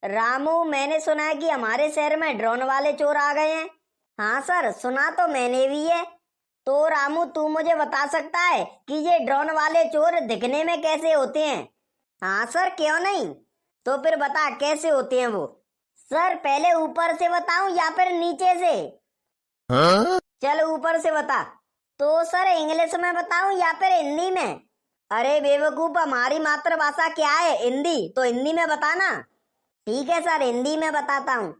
रामू, मैंने सुना है कि हमारे शहर में ड्रोन वाले चोर आ गए हैं। हाँ सर, सुना तो मैंने भी है। तो रामू, तू मुझे बता सकता है कि ये ड्रोन वाले चोर दिखने में कैसे होते हैं? हाँ सर, क्यों नहीं। तो फिर बता कैसे होते हैं वो। सर, पहले ऊपर से बताऊं या फिर नीचे से? चल ऊपर से बता। तो सर, इंग्लिश में बताऊं या फिर हिंदी में? अरे बेवकूफ, हमारी मातृभाषा क्या है? हिंदी। तो हिंदी में बताना। ठीक है सर, हिंदी में बताता हूँ।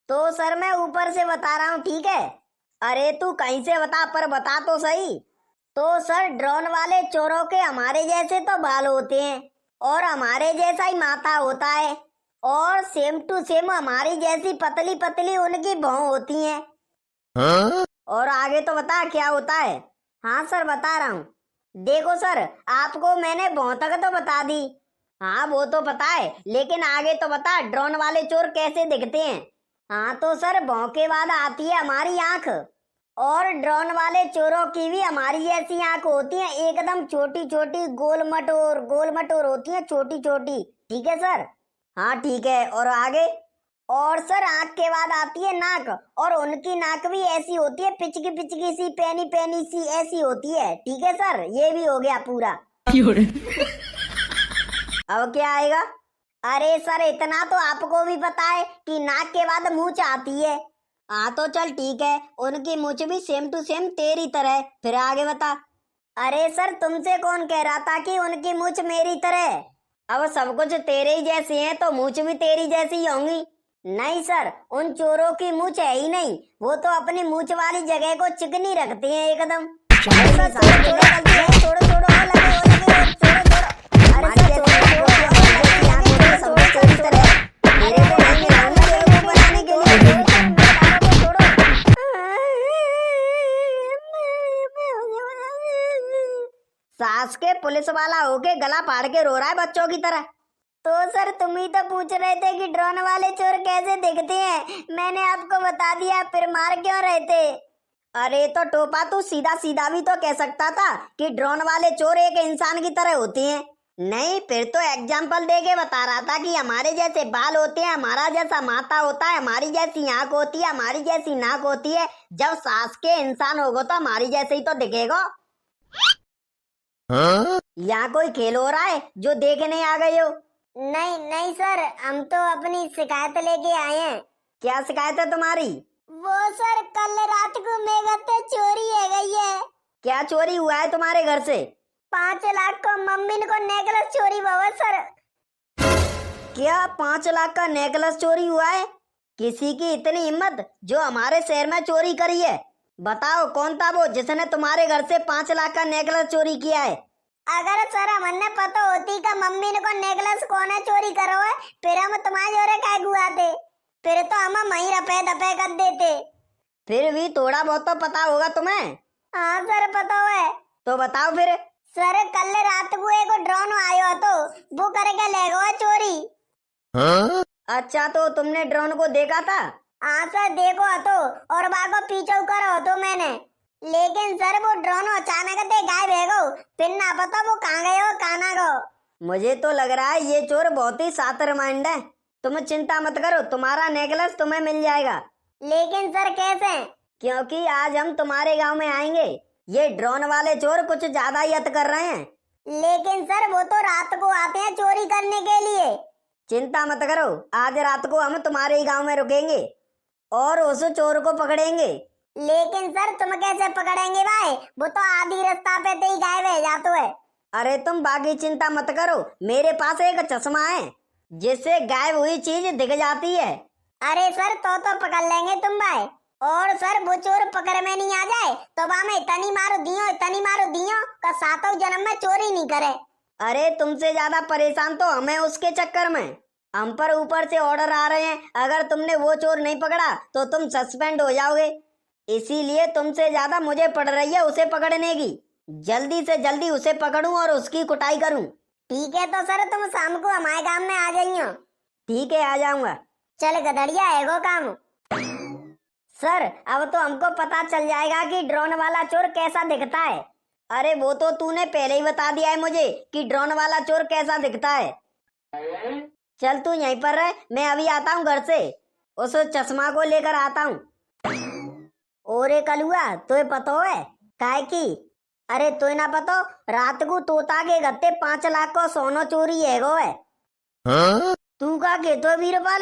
तो सर, मैं ऊपर से बता रहा हूँ, ठीक है? अरे तू कहीं से बता, पर बता तो सही। तो सर, ड्रोन वाले चोरों के हमारे जैसे तो बाल होते हैं और हमारे जैसा ही माथा होता है और सेम टू सेम हमारी जैसी पतली पतली उनकी भौं होती हैं। और आगे तो बता क्या होता है। हाँ सर, बता रहा हूँ। देखो सर, आपको मैंने भौं तक तो बता दी। हाँ वो तो पता है, लेकिन आगे तो बता ड्रोन वाले चोर कैसे दिखते हैं। हाँ तो सर, भौं के बाद आती है हमारी आंख। और ड्रोन वाले चोरों की भी हमारी जैसी आंख होती है, एकदम छोटी छोटी गोल मटोर होती है, छोटी छोटी। ठीक है सर? हाँ ठीक है, और आगे? और सर, आंख के बाद आती है नाक, और उनकी नाक भी ऐसी होती है, पिचकी पिचकी सी, पैनी पैनी सी ऐसी होती है। ठीक है सर, ये भी हो गया पूरा। अब क्या आएगा? अरे सर, इतना तो आपको भी पता है कि नाक के बाद मूंछ आती है। हाँ तो चल ठीक है, उनकी मूंछ भी सेम टू सेम तेरी तरह। फिर आगे बता। अरे सर, तुमसे कौन कह रहा था कि उनकी मूंछ मेरी तरह है? अब सब कुछ तेरे ही जैसी है तो मूंछ भी तेरी जैसी ही होंगी। नहीं सर, उन चोरों की मूंछ है ही नहीं, वो तो अपनी मूंछ वाली जगह को चिकनी रखते हैं एकदम। अरे सर, छोड़ो छोड़ो, गलती है, छोड़ो छोड़ो, ओ लगे, ओ लगे, ओ छोड़ो छोड़ो। अरे सर, छोड़ो छोड़ो, ओ लगे, आंख छोड़ो, छोड़ो तेरी तरह। मेरे को नहीं मिलाऊंगी बेवकूफ बनाने के लिए। छोड़ो सर, मेरे बालों को छोड़ो। सास के पुलिस वाला होके गला फाड़ के रो रहा है बच्चों की तरह। तो सर, तुम ही तो पूछ रहे थे कि ड्रोन वाले चोर कैसे दिखते हैं। मैंने आपको बता दिया, फिर मार क्यों रहे थे? अरे तो टोपा, तू सीधा सीधा भी तो कह सकता था कि ड्रोन वाले चोर एक इंसान की तरह होते हैं। नहीं, फिर तो एग्जाम्पल दे के बता रहा था कि हमारे जैसे बाल होते हैं, हमारा जैसा माथा होता है, हमारी जैसी आंख होती है, हमारी जैसी नाक होती है। जब सास के इंसान होगा तो हमारी जैसे ही तो दिखेगा। यहाँ कोई खेल हो रहा है जो देखने आ गए हो? नहीं नहीं सर, हम तो अपनी शिकायत लेके आए हैं। क्या शिकायत है तुम्हारी? वो सर, कल रात को मेरे घर से चोरी हो गई है। क्या चोरी हुआ है तुम्हारे घर से? 5 लाख को मम्मी को नेकलेस चोरी हुआ है सर। क्या 5 लाख का नेकलेस चोरी हुआ है? किसी की इतनी हिम्मत जो हमारे शहर में चोरी करी है? बताओ कौन था वो जिसने तुम्हारे घर से 5 लाख का नेकलेस चोरी किया है? अगर सर हमने पता होती का मम्मी ने को नेकलेस कौन है चोरी करो है, फिर हम तुम्हारे जोरे काय गुआते, फिर तो हम वहीं रपे दपे कर देते। फिर भी थोड़ा बहुत तो पता होगा तुम्हें। हाँ सर, पता है। तो बताओ फिर। सर, कल रात को एक ड्रोन आयो तो वो करके ले गया चोरी। अच्छा, तो तुमने ड्रोन को देखा था? हाँ सर, देखो तो, और बागो पीछे करो तो मैंने, लेकिन सर वो ड्रोन अचानक से गायब है गो, फिर ना पता वो कहाँ गए हो कहाँ ना गो। मुझे तो लग रहा है ये चोर बहुत ही शातिर माइंड है। तुम चिंता मत करो, तुम्हारा नेकलेस तुम्हें मिल जाएगा। लेकिन सर कैसे? क्योंकि आज हम तुम्हारे गांव में आएंगे। ये ड्रोन वाले चोर कुछ ज्यादा ही अत कर रहे हैं। लेकिन सर, वो तो रात को आते हैं चोरी करने के लिए। चिंता मत करो, आज रात को हम तुम्हारे ही गांव में रुकेंगे और उस चोर को पकड़ेंगे। लेकिन सर, तुम कैसे पकड़ेंगे भाई? वो तो आधी रास्ता पे ही गायब है जातो है। अरे तुम बाकी चिंता मत करो, मेरे पास एक चश्मा है जिससे गायब हुई चीज दिख जाती है। अरे सर, तो पकड़ लेंगे तुम भाई। और सर, वो चोर पकड़ में नहीं आ जाए तो मैं इतनी मारो दियो का सातों जन्म में चोरी नहीं करे। अरे तुमसे ज्यादा परेशान तो हमें उसके चक्कर में। हम पर ऊपर से ऑर्डर आ रहे हैं, अगर तुमने वो चोर नहीं पकड़ा तो तुम सस्पेंड हो जाओगे। इसीलिए तुमसे ज्यादा मुझे पड़ रही है उसे पकड़ने की। जल्दी से जल्दी उसे पकड़ूं और उसकी कुटाई करूं। ठीक है, तो सर तुम शाम को हमारे गांव में आ जाइयो। ठीक है, आ जाऊंगा। चल गधड़िया है वो काम। सर, अब तो हमको पता चल जाएगा कि ड्रोन वाला चोर कैसा दिखता है। अरे वो तो तूने पहले ही बता दिया है मुझे कि ड्रोन वाला चोर कैसा दिखता है। चल तू यहीं पर रह, मैं अभी आता हूँ घर से, उस चश्मा को लेकर आता हूँ। ओरे कलुआ तुझे पता है काय की? अरे तुझे ना पता, रात को तोता के गत्ते 5 लाख को सोनो चोरी है गो है। हाँ? तू का के तो वीरपाल,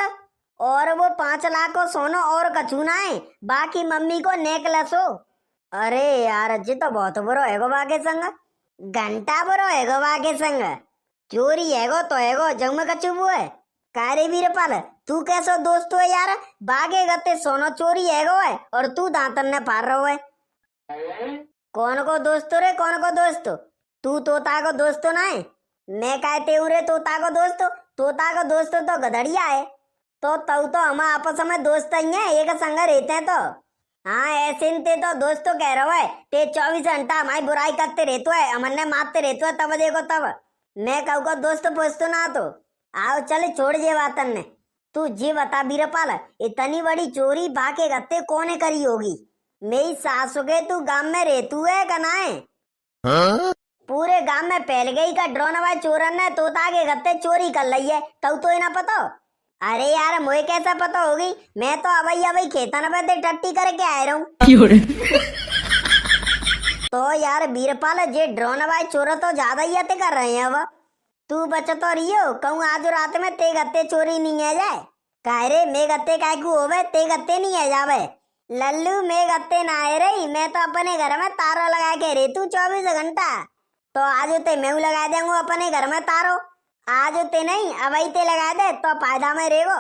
और वो 5 लाख को सोनो और कछु ना है, बाकी मम्मी को नेकलेस हो। अरे यार जी तो बहुत बुरो है गो बाके संग, घंटा बुरो है गो बाके संग, चोरी है गो तो है गो जग में कछु वो है। कारे वीरपाल तू कैसो दोस्त है यार, बागे गत्ते सोनो चोरी है गो है और तू दांतन ने पार रहो है। कौन को दोस्त रे, कौन को दोस्त? तू तोता को दोस्त ना है, मैं कहते उरे तोता को दोस्त, तोता को दोस्त तो गधड़िया है। तो तू तो हम आपस में दोस्त ही हैं, एक संग रहते हैं तो। हाँ ऐसे ते तो दोस्त तो कह रहा है, ते 24 घंटा हमारी बुराई करते रहते है, हमने मारते रहते है, तब देखो तब मैं कहू को दोस्त पूछतो ना तो। आओ चल छोड़ जे बातन ने, तू जी बता बीरपाल, इतनी बड़ी चोरी बाके गत्ते कोने करी होगी? मेरी सासू के तू गांव में रहतू है कना है? हाँ? पूरे गांव में फैल गई का ड्रोन वाले चोरन ने तोता के गत्ते चोरी कर ली है, तब तो ना पता? अरे यार मुझे कैसा पता होगी, मैं तो अबई खेतन पे टट्टी करके आ रहा हूँ। तो यार बीरपाल जे ड्रोन वाले चोर तो ज्यादा ही अते कर रहे हैं। अब तू बच तो रहियो, कहूँ आज रात में ते गत्ते चोरी नहीं है जाए। कह रे मैं गत्ते काय को होवे, ते गत्ते नहीं है जावे। लल्लू मैं गत्ते ना आए रही, मैं तो अपने घर में तारो लगा के रही तू 24 घंटा। तो आज ते मैं लगा देंगे अपने घर में तारो, आज ते नहीं अवई ते लगा दे तो फायदा में रहेगो,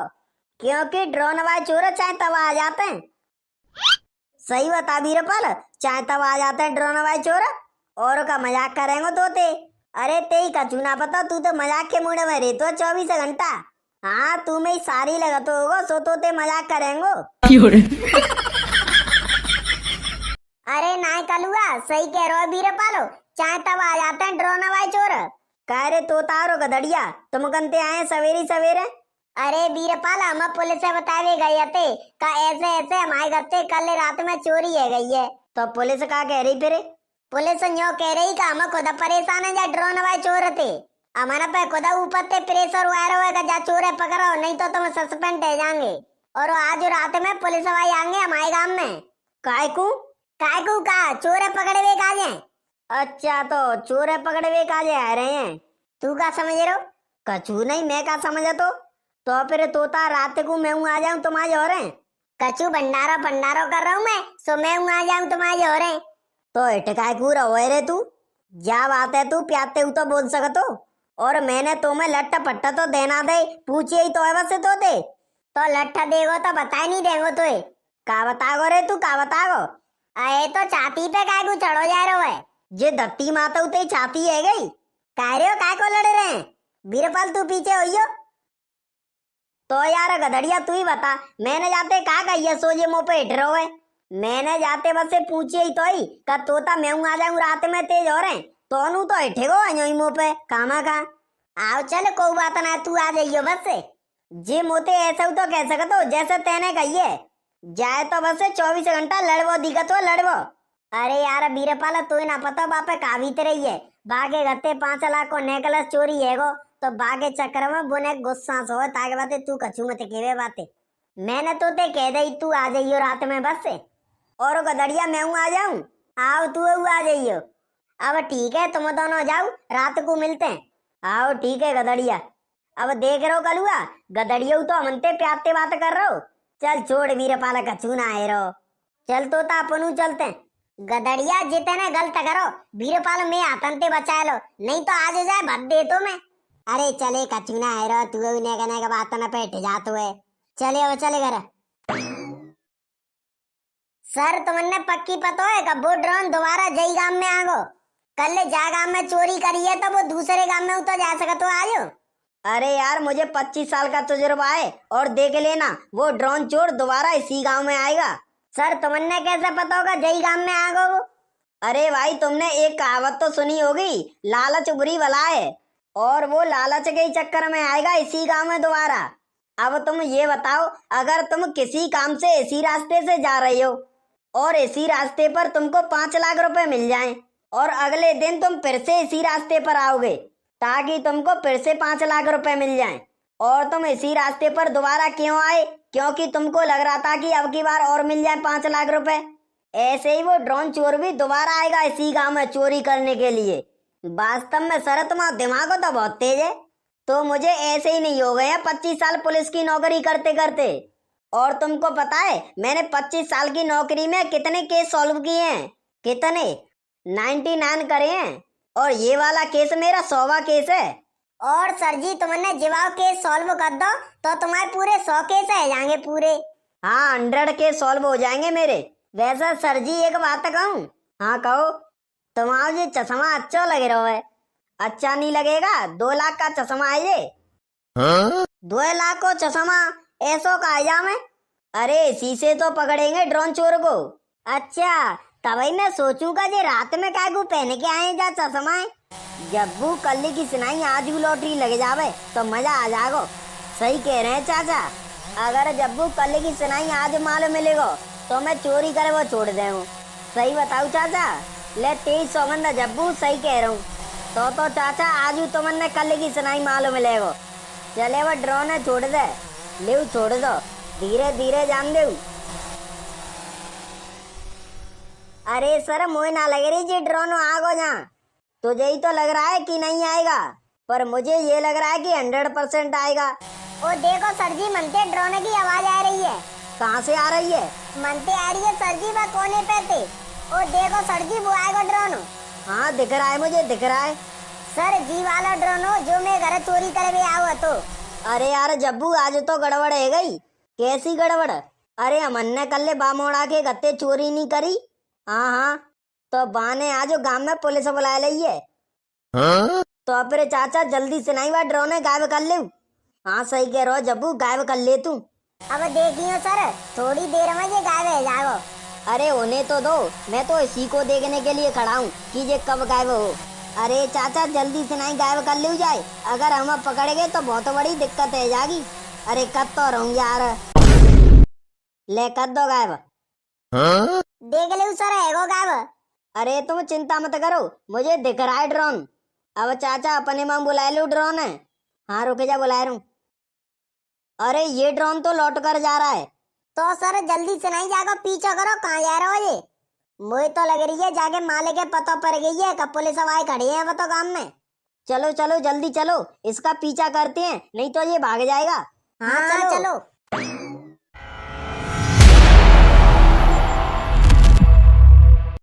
क्योंकि ड्रोन वाले चोर चाहे तब आ जाते हैं। सही बता बीरपाल, चाहे तब आ जाते हैं ड्रोन वाले चोर, और का मजाक करेंगे तो ते। अरे ते ही कछु ना पता, तू तो मजाक के मूड में रहते हो 24 घंटा। हाँ तू में सारी लगत होगो, सो तो ते मजाक करेंगे। अरे ना कलुआ सही कह रहे हो बीरपालो, चाहे तब आ जाते हैं ड्रोन वाले चोर। कह रे तो तारो गधड़िया तुम कंते आए सवेरे सवेरे? अरे बीरपाल हम पुलिस से बतावे गए थे का ऐसे ऐसे हमारे घर से कल रात में चोरी है गई है। तो पुलिस का कह रही फिर? पुलिस यो कह रही का हम खुद परेशान है जा ड्रोन वाले चोर थे, हमारा पे खुद ऊपर ते प्रेशर हुआ रहेगा जा चोरे पकड़ो नहीं तो तुम सस्पेंड हो जाएंगे। और आज रात में पुलिस वाले आएंगे हमारे गांव में। काय को का चोरे पकड़े हुए काजे? अच्छा तो चोरे पकड़े हुए काजे आ रहे हैं, तू क्या समझ रहे हो? कछु नहीं मैं क्या समझ तो फिर तोता रात को मैं आ जाऊं तुम्हारे हो रहे? कछु भंडारो कर रहा हूँ मैं, सो मैं आ जाऊं तुम्हारे हो रहे। तो इटकाय कूरा हो रे तू, जा बात है तू प्याते हूँ तो बोल सकतो, और मैंने तुम्हें लट्टा पट्टा तो देना दे, पूछे ही तो है बस तो दे। तो लट्ठा देगो तो बता नहीं देंगो तो का बतागो रे तू, का बतागो? अरे तो छाती पे काय को चढ़ो जा रहा है, जे धरती माता उते छाती है गई, कह रहे हो काय को लड़ रहे हैं? बीरपाल तू पीछे होइयो। तो यार गधड़िया तू ही बता, मैंने जाते का कही है सोजे मुंह पे हिट रहो है? मैंने जाते बस से पूछे ही तो ही का तोता मैं आ जाऊं रात में तेज हो रहे तो नू तो हिटेगो अñो ही मुंह पे कामा का। आओ चल कोई बात ना, तू आ जाइयो बस से, जे मोते ऐसा तो कह सकते हो जैसे तेने कहिए, जाए तो बस से 24 घंटा लड़वो दिखत हो लड़वो। अरे यार बीरपाल तू ना पता बापे का भी रही है, बागे गत्ते 5 लाख को नेकलेस चोरी है गो, तो बागे चक्कर में बुने गुस्सा सो ताके बाते तू कछु मत केवे बाते। मैंने तो ते कह दई तू आ जाइयो रात में बस से, और गधड़िया मैं आ जाऊं? आओ तू आ जाइयो। अब ठीक है तुम दोनों जाओ, रात को मिलते हैं। आओ ठीक है गधड़िया। अब देख रहो कलुआ गधड़िया तो हमनते प्याते बात कर रहो, चल छोड़ बीरपाल कछु ना आए रहो, चल तो अपनू चलते हैं। गधड़िया जितने गलत करो बीरपाल में आतंते बचा लो, नहीं तो आज जाए भद दे तो मैं। अरे चले कछु ना आए रहो, तू ने कहने का बात ना पेट जातो है, चले अब चले घर। सर तुमने पक्की पता है कब वो ड्रोन दोबारा जई गांव में आगो? कल जा गांव में चोरी करी है तो वो दूसरे गांव में उतर जा सका तो आजो। अरे यार मुझे 25 साल का तजुर्बा है, और देख लेना वो ड्रोन चोर दोबारा इसी गांव में आएगा। सर तुमने कैसे पता होगा जई गांव में आगो वो? अरे भाई तुमने एक कहावत तो सुनी होगी, लालच बुरी बला है, और वो लालच के चक्कर में आएगा इसी गांव में दोबारा। अब तुम ये बताओ, अगर तुम किसी काम से इसी रास्ते से जा रही हो और इसी रास्ते पर तुमको 5 लाख रुपए मिल जाएं, और अगले दिन तुम फिर से इसी रास्ते पर आओगे ताकि तुमको फिर से 5 लाख रुपए मिल जाएं, और तुम इसी रास्ते पर दोबारा क्यों आए? क्योंकि तुमको लग रहा था कि अब की बार और मिल जाए 5 लाख रुपए। ऐसे ही वो ड्रोन चोर भी दोबारा आएगा इसी गांव में चोरी करने के लिए। वास्तव में सर तुम्हारा दिमाग तो बहुत तेज है। तो मुझे ऐसे ही नहीं हो गया 25 साल पुलिस की नौकरी करते करते। और तुमको पता है मैंने 25 साल की नौकरी में कितने केस सॉल्व किए हैं? कितने? 99 करे हैं। और ये वाला केस मेरा 100वां केस है। और सर जी तुमने जवाब केस सॉल्व कर दो तो तुम्हारे पूरे 100 केस आ जाएंगे पूरे। हाँ 100 केस सॉल्व हो जाएंगे मेरे। वैसे सर जी एक बात कहूँ? हाँ कहो। तुम्हारा ये चश्मा अच्छा लग रहा है। अच्छा नहीं लगेगा? 2 लाख का चश्मा है ये। हाँ? 2 लाख को चश्मा ऐसो का आया मैं? अरे शीशे तो पकड़ेंगे ड्रोन चोर को। अच्छा तभी मैं सोचूंगा ये रात में काय को पहन के आए जा चश्मा है। जब्बू कल की सुनाई आज भी लॉटरी लग जावे तो मजा आ जाएगा। सही कह रहे हैं चाचा। अगर जब्बू कल की सुनाई आज माल मिलेगा तो मैं चोरी करे वो छोड़ दे। सही बताऊ चाचा? ले 23 सौगंधा जब्बू सही कह रहा हूँ। तो चाचा आज तुमने कल की सुनाई माल मिलेगा। चले वो ड्रोन है छोड़ दे। ले छोड़ दो धीरे धीरे जान दे। अरे सर मुझे ना लग रही जी ड्रोन आगो जहाँ। तुझे ही तो लग रहा है कि नहीं आएगा पर मुझे ये लग रहा है कि 100% आएगा। ओ देखो सर जी मनते ड्रोन की आवाज आ रही है। कहाँ से आ रही है? मनते आ रही है सर जी वह कोने पे थे। ओ देखो सर जी वो आएगा ड्रोन। हाँ दिख रहा है मुझे दिख रहा है। सर जी वाला ड्रोन हो जो मैं घर चोरी करे हुआ तो। अरे यार जब्बू आज तो गड़बड़ है गई। कैसी गड़बड़? अरे अमन ने कल बामोड़ा के गत्ते चोरी नहीं करी। हाँ हाँ तो बाने आज गांव में पुलिस बुला ली है। हाँ? तो फिर चाचा जल्दी से नहीं बात ड्रोन गायब कर ले। हाँ सही कह रहा जब्बू गायब कर ले तू। अब देखियो सर थोड़ी देर में ये गायब हो जाएगा। अरे उन्हें तो दो मैं तो इसी को देखने के लिए खड़ा हूँ कि ये कब गायब हो। अरे चाचा जल्दी से नहीं गायब कर ले जाए। अगर हम पकड़ गए तो बहुत बड़ी दिक्कत है जाएगी। अरे कब तो रहूँ यार। ले कर दो गायब। हाँ? देख ले सर है गायब। अरे तुम चिंता मत करो मुझे दिख रहा है ड्रोन। अब चाचा अपने मां बुला लो ड्रोन है। हाँ रुक जा बुला रहा हूँ। अरे ये ड्रोन तो लौट कर जा रहा है। तो सर जल्दी से नहीं जाकर पीछा करो कहाँ जा रहे हो ये? मुझे तो लग रही है जाके मालिक के पता पड़ गई है कब पुलिस आए खड़ी है वो तो काम में। चलो चलो जल्दी चलो इसका पीछा करते हैं नहीं तो ये भाग जाएगा। हाँ चलो चलो।